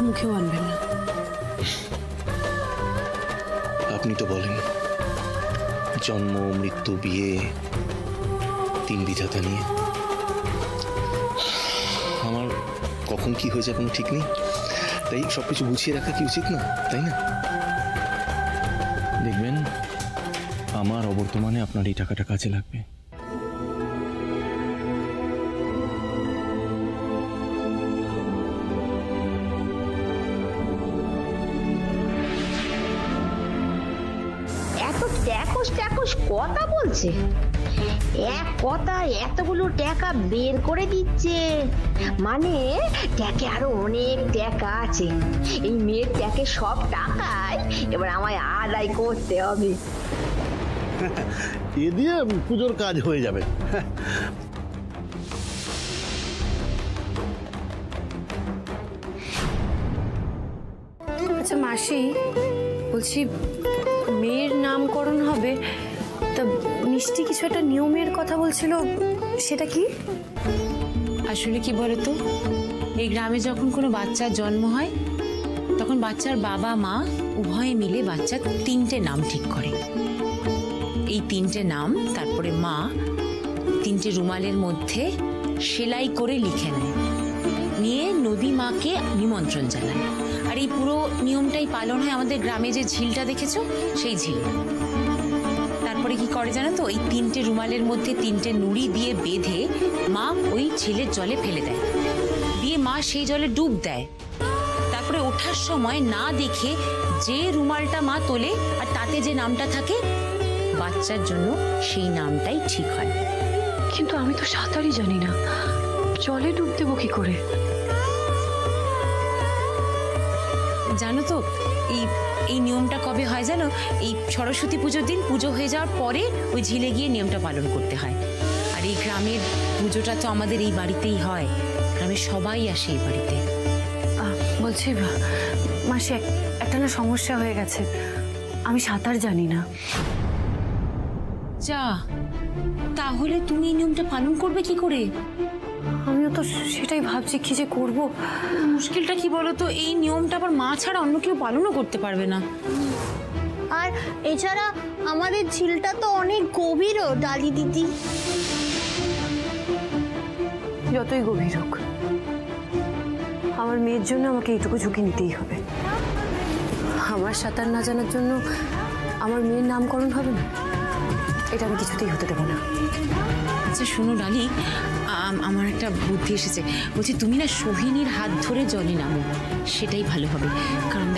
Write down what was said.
মুখেও আনবেন না। আপনি তো বলেন জন্ম মৃত্যু বিয়ে তিন বিধাতা নিয়ে। আমার কখন কি হয়ে যায় কোনো ঠিক নেই, তাই সবকিছু গুছিয়ে রাখা কি উচিত না, তাই না? দেখবেন আমার অবর্তমানে আপনার এই টাকাটা কাজে লাগবে। কথা বলছে, এক কথা এতগুলো টাকা বের করে দিচ্ছে, মানে ট্যাকে আরো অনেক টাকা আছে। এই মেয়ের ট্যাকে সব টাকায় এবার আমায় আদায় করতে হবে। এ দিয়ে পুজোর কাজ হয়ে যাবে। আচ্ছা মাসি, বলছি মেয়ের নামকরণ হবে, তা মিষ্টি কিছু একটা নিয়মের কথা বলছিল, সেটা কি? আসলে কি বলতো, এই গ্রামে যখন কোনো বাচ্চার জন্ম হয় তখন বাচ্চার বাবা মা উভয়ে মিলে বাচ্চার তিনটে নাম ঠিক করে। এই তিনটে নাম তারপরে মা তিনটে রুমালের মধ্যে সেলাই করে লিখে নেয়, নিয়ে নদী মাকে নিমন্ত্রণ জানায়। আর এই পুরো নিয়মটাই পালন হয় আমাদের গ্রামে যে ঝিলটা দেখেছো সেই ঝিল। তারপরে কি করে জানো তো, ওই তিনটে রুমালের মধ্যে তিনটে নুড়ি দিয়ে বেঁধে মা ওই ঝিলের জলে ফেলে দেয়, দিয়ে মা সেই জলে ডুব দেয়। তারপরে ওঠার সময় না দেখে যে রুমালটা মা তোলে আর তাতে যে নামটা থাকে বাচ্চার জন্য সেই নামটাই ঠিক হয়। কিন্তু আমি তো সাঁতারই জানি না, জলে ডুব দেবো কি করে? জানো তো এই নিয়মটা কবে হয় জানো? এই সরস্বতী পুজোর দিন পুজো হয়ে যাওয়ার পরে ওই ঝিলে গিয়ে নিয়মটা পালন করতে হয়। আর এই গ্রামের পুজোটা তো আমাদের এই বাড়িতেই হয়, গ্রামের সবাই আসে এই বাড়িতে। বলছি মাসি, একটা না সমস্যা হয়ে গেছে, আমি সাঁতার জানি না। যা, তাহলে তুমি এই নিয়মটা পালন করবে কি করে? আমিও তো সেটাই ভাবছি, কি যে করব। মুশকিলটা কি বলো তো, এই নিয়মটা আবার মা ছাড়া অন্য কেউ পালনও করতে পারবে না। আর এছাড়া আমাদের ঝিলটা তো অনেক গভীরও ডালি দিদি। যতই গভীর হোক, আমার মেয়ের জন্য আমাকে এইটুকু ঝুঁকি নিতেই হবে। আমার সাঁতার না জানার জন্য আমার মেয়ের নামকরণ হবে না, এটা আমি কিছুতেই হতে দেবো না। আচ্ছা শোনো ডালি, আমার একটা বুদ্ধি এসেছে। বলছি তুমি না সোহিনীর হাত ধরে জলে নামো, সেটাই ভালো হবে। কারণ